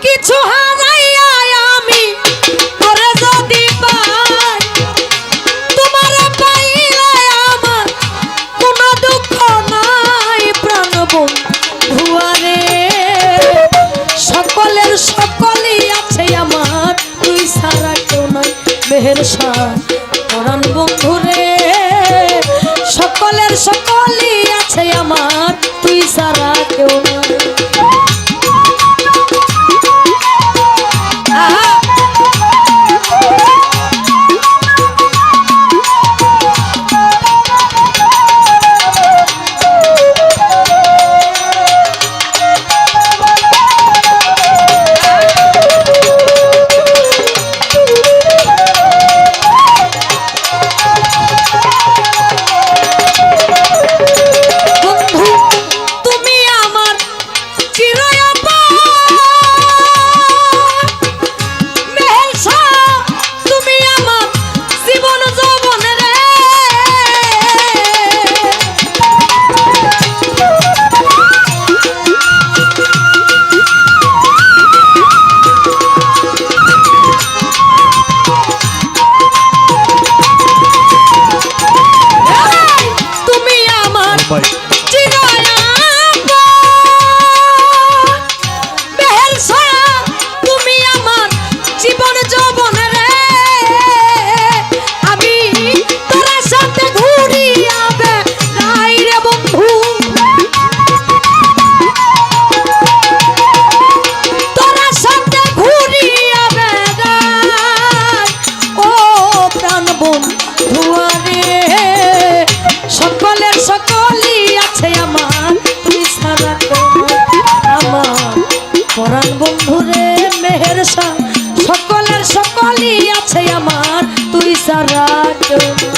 কিছু হারাইয়া আমি তোরে যদি পাই, তোমার পাইলে আমার কোনো দুঃখ নাই প্রাণ বন্ধুয়ারে। সকলের সকলই আছে আমার, তুই ছাড়া কেউ নাই মেহের শাহ পরাণ বন্ধুরে। সকলের সকলই আছে আমার, তুই ছাড়া কেউ নাই। সকলের সকলই আছে আমার, তুই ছাড়া আমার পরাণ বন্ধুরে মেহের শাহ। সকলের সকলই আছে আমার, তুই ছাড়া কেউ নাই।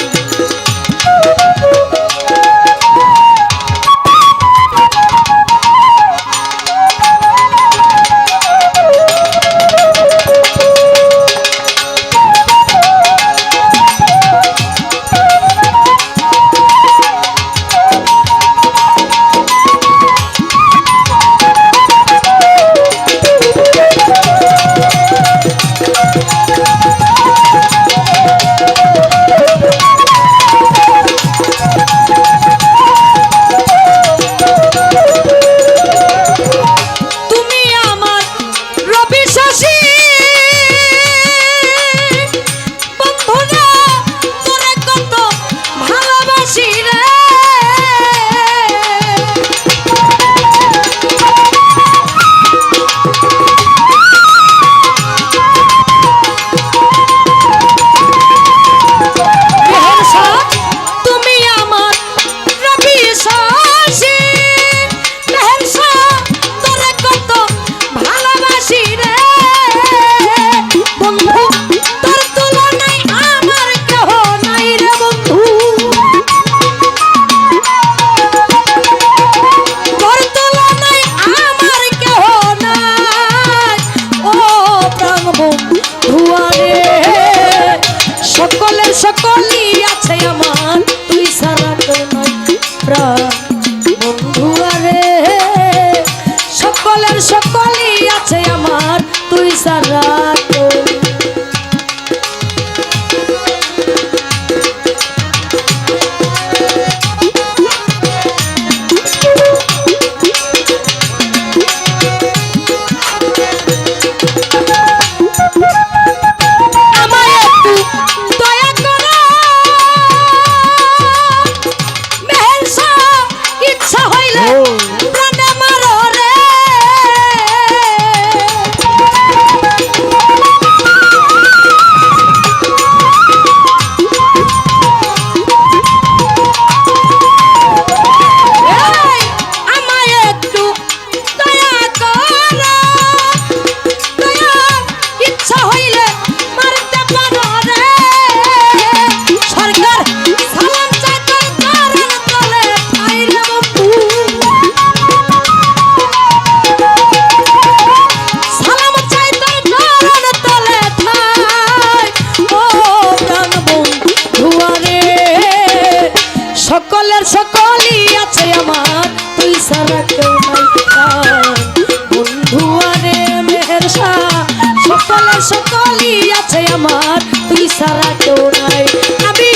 সকলের সকলই আছে আমার, তুই ছাড়া কেউ নাই। আমি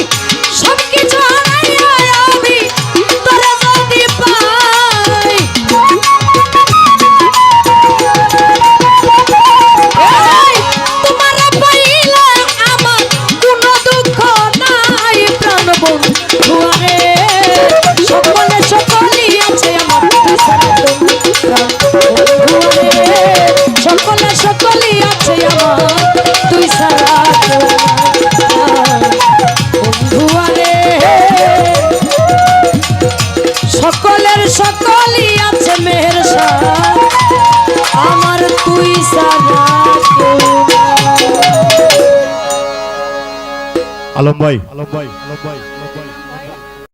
সব কিছু হারাইয়া আমি তোরে যদি পাই, তোমারে পাইলে আমার কোনো দুঃখ নাই। প্রাণ বন্ধু রে, সকলে সকলই আছে আমার, তুই ছাড়া কেউ নাই। প্রাণ বন্ধু রে, সকলে সকলই আছে আমার, তুই ছাড়া কেউ নাই। বন্ধু রে, সকলের সকলই আছে মেহের শাহ, আমার তুই ছাড়া কেউ নাই। আলম ভাই